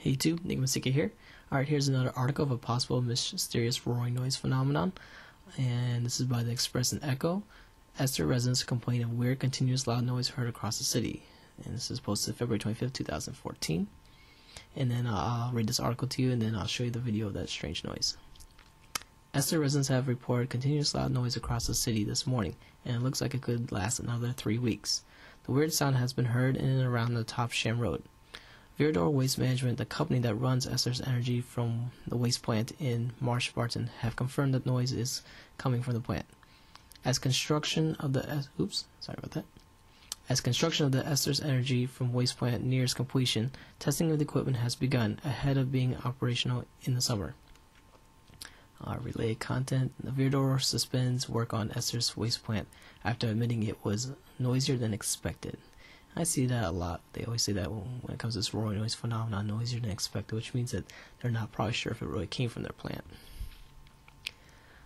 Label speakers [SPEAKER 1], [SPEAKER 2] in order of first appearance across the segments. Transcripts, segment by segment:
[SPEAKER 1] Hey YouTube, Enigmastica here. Alright, here's another article of a possible mysterious roaring noise phenomenon. And this is by the Express and Echo. Esther residents complain of weird, continuous loud noise heard across the city. And this is posted February 25th, 2014. And then I'll read this article to you, and then I'll show you the video of that strange noise. Esther residents have reported continuous loud noise across the city this morning, and it looks like it could last another 3 weeks. The weird sound has been heard in and around the Top Sham Road. Viridor Waste Management, the company that runs Esther's energy from the waste plant in Marsh Barton, have confirmed that noise is coming from the plant. As construction of the Esther's energy from waste plant nears completion, testing of the equipment has begun ahead of being operational in the summer. Related content: the Viridor suspends work on Esther's waste plant after admitting it was noisier than expected. I see that a lot. They always say that when it comes to this roaring noise phenomenon, noisier than expected, which means that they're not probably sure if it really came from their plant.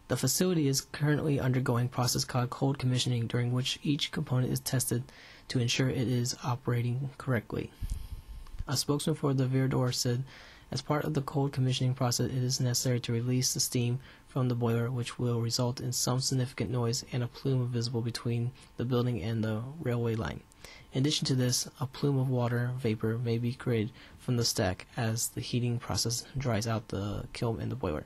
[SPEAKER 1] The facility is currently undergoing a process called cold commissioning, during which each component is tested to ensure it is operating correctly. A spokesman for the Viridor said, as part of the cold commissioning process, it is necessary to release the steam from the boiler, which will result in some significant noise and a plume visible between the building and the railway line. In addition to this, a plume of water vapor may be created from the stack as the heating process dries out the kiln and the boiler.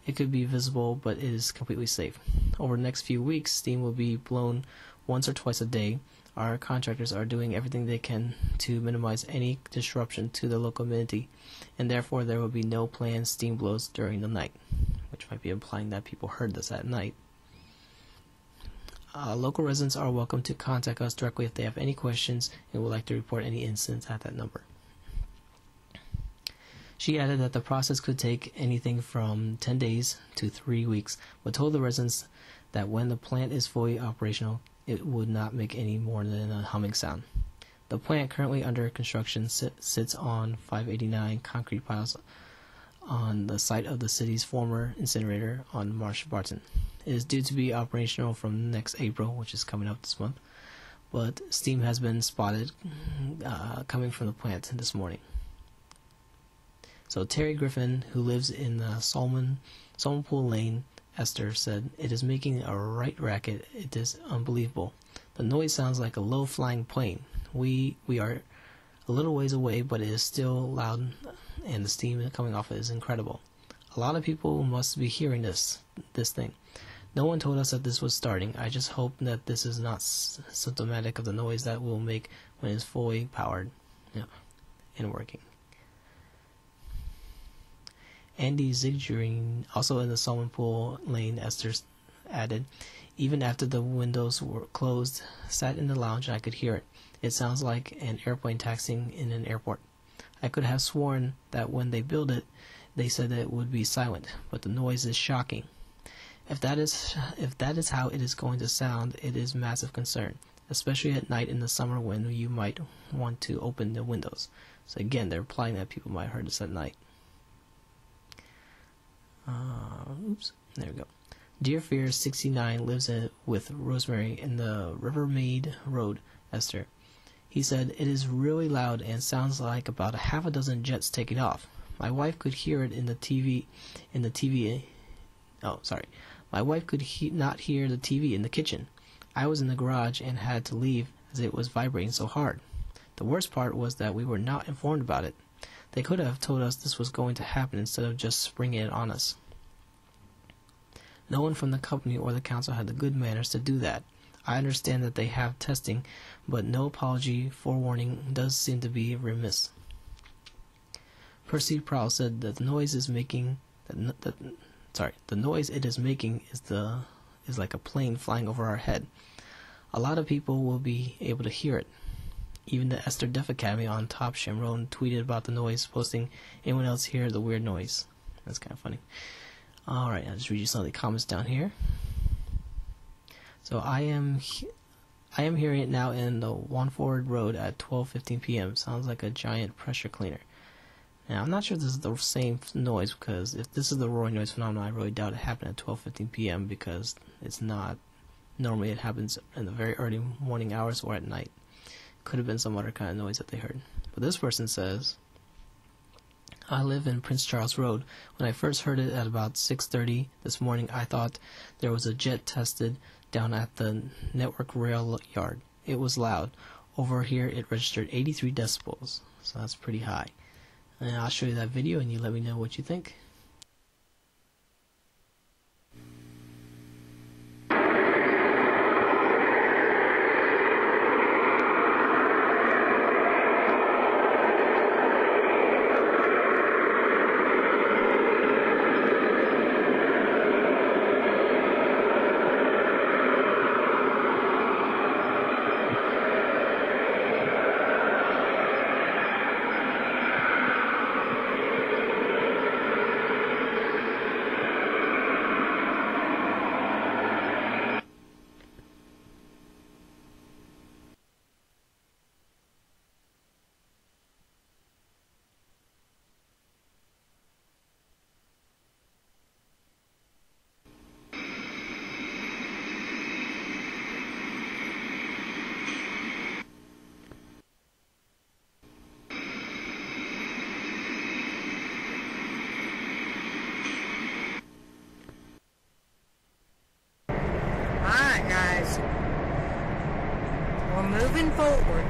[SPEAKER 1] It could be visible, but it is completely safe. Over the next few weeks, steam will be blown once or twice a day. Our contractors are doing everything they can to minimize any disruption to the local community, and therefore there will be no planned steam blows during the night, which might be implying that people heard this at night. Local residents are welcome to contact us directly if they have any questions and would like to report any incidents at that number. She added that the process could take anything from 10 days to 3 weeks, but told the residents that when the plant is fully operational, it would not make any more than a humming sound. The plant, currently under construction, sits on 589 concrete piles on the site of the city's former incinerator on Marsh Barton. It is due to be operational from next April, which is coming up this month, but steam has been spotted coming from the plant this morning. So Terry Griffin, who lives in Salmon Pool Lane, Esther said, "It is making a right racket. It is unbelievable. The noise sounds like a low-flying plane. We are a little ways away, but it is still loud, and the steam coming off it is incredible. A lot of people must be hearing this thing. No one told us that this was starting. I just hope that this is not symptomatic of the noise that we'll make when it's fully powered and working." Andy Ziggerine, also in the Salmon Pool Lane, Esther added, "Even after the windows were closed, sat in the lounge and I could hear it. It sounds like an airplane taxiing in an airport. I could have sworn that when they built it, they said that it would be silent, but the noise is shocking. If that is how it is going to sound, it is massive concern, especially at night in the summer when you might want to open the windows." So again, they're implying that people might have heard this at night. There we go. Dear Fear 69 lives with Rosemary in the Rivermead Road, Esther. He said, "It is really loud and sounds like about a half a dozen jets taking off. My wife could hear it in the TV. My wife could not hear the TV in the kitchen. I was in the garage and had to leave as it was vibrating so hard. The worst part was that we were not informed about it. They could have told us this was going to happen instead of just springing it on us. No one from the company or the council had the good manners to do that. I understand that they have testing, but no apology, forewarning does seem to be remiss." Percy Prowl said that the noise it is making is like a plane flying over our head. A lot of people will be able to hear it. Even the Esther Deaf Academy on Top Sham Road tweeted about the noise, posting, "Anyone else hear the weird noise?" That's kind of funny. Alright, I'll just read you some of the comments down here. So I am hearing it now in the Wanford Road at 12:15 p.m. Sounds like a giant pressure cleaner. Now, I'm not sure this is the same noise, because if this is the roaring noise phenomenon, I really doubt it happened at 12:15 p.m. because it's not. Normally it happens in the very early morning hours or at night. Could have been some other kind of noise that they heard. But this person says, I live in Prince Charles Road. When I first heard it at about 6:30 this morning, I thought there was a jet tested down at the network rail yard. It was loud. Over here it registered 83 decibels, so that's pretty high. And I'll show you that video and you let me know what you think.
[SPEAKER 2] We're moving forward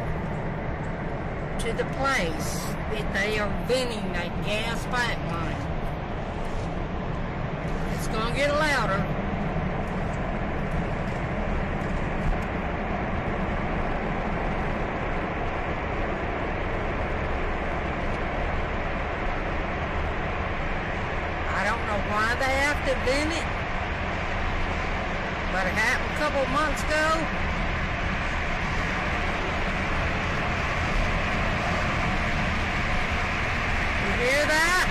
[SPEAKER 2] to the place that they are venting that gas pipeline. It's gonna get louder. I don't know why they have to vent it, but it happened a couple months ago. Hear that?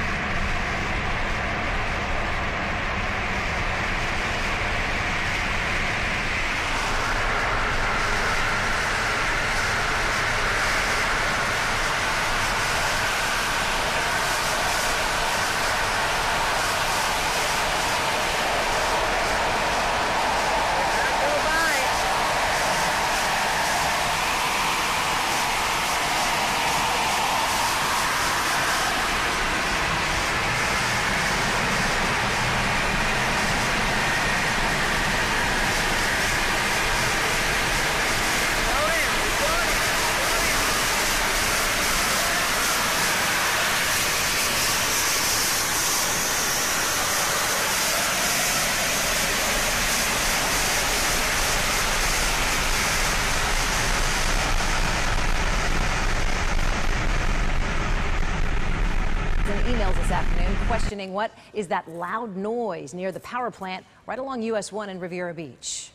[SPEAKER 3] Emails this afternoon questioning what is that loud noise near the power plant right along US 1 in Riviera Beach.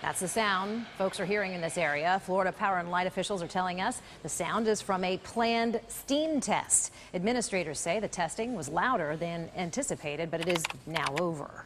[SPEAKER 3] That's the sound folks are hearing in this area. Florida Power and Light officials are telling us the sound is from a planned steam test. Administrators say the testing was louder than anticipated, but it is now over.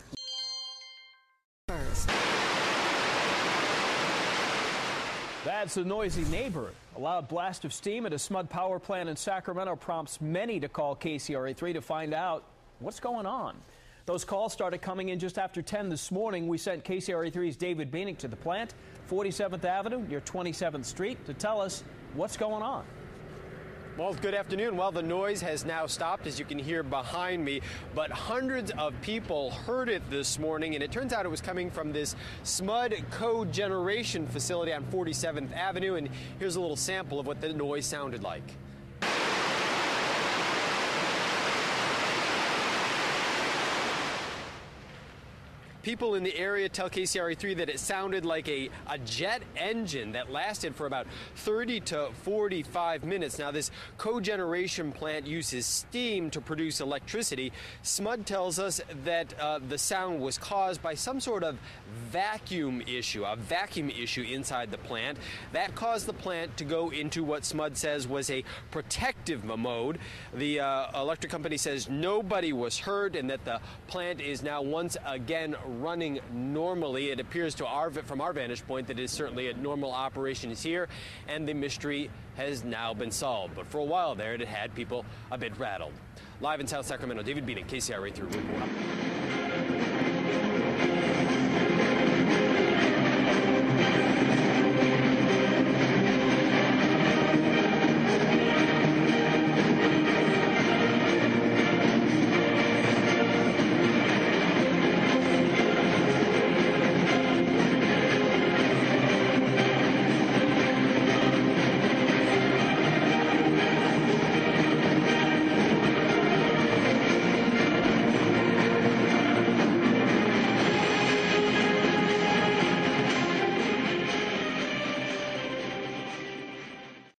[SPEAKER 4] That's a noisy neighbor. A loud blast of steam at a SMUD power plant in Sacramento prompts many to call KCRA3 to find out what's going on. Those calls started coming in just after 10 this morning. We sent KCRA3's David Beanick to the plant, 47th Avenue near 27th Street, to tell us what's going on.
[SPEAKER 5] Well, good afternoon. Well, the noise has now stopped, as you can hear behind me, but hundreds of people heard it this morning, and it turns out it was coming from this SMUD cogeneration facility on 47th Avenue, and here's a little sample of what the noise sounded like. People in the area tell KCRA3 that it sounded like a jet engine that lasted for about 30 to 45 minutes. Now, this cogeneration plant uses steam to produce electricity. SMUD tells us that the sound was caused by some sort of vacuum issue, a vacuum issue inside the plant. That caused the plant to go into what SMUD says was a protective mode. The electric company says nobody was hurt and that the plant is now once again running normally. It appears from our vantage point that it is certainly a normal operation here, and the mystery has now been solved. But for a while there, it had people a bit rattled. Live in South Sacramento, David Beanick, KCRA3 report.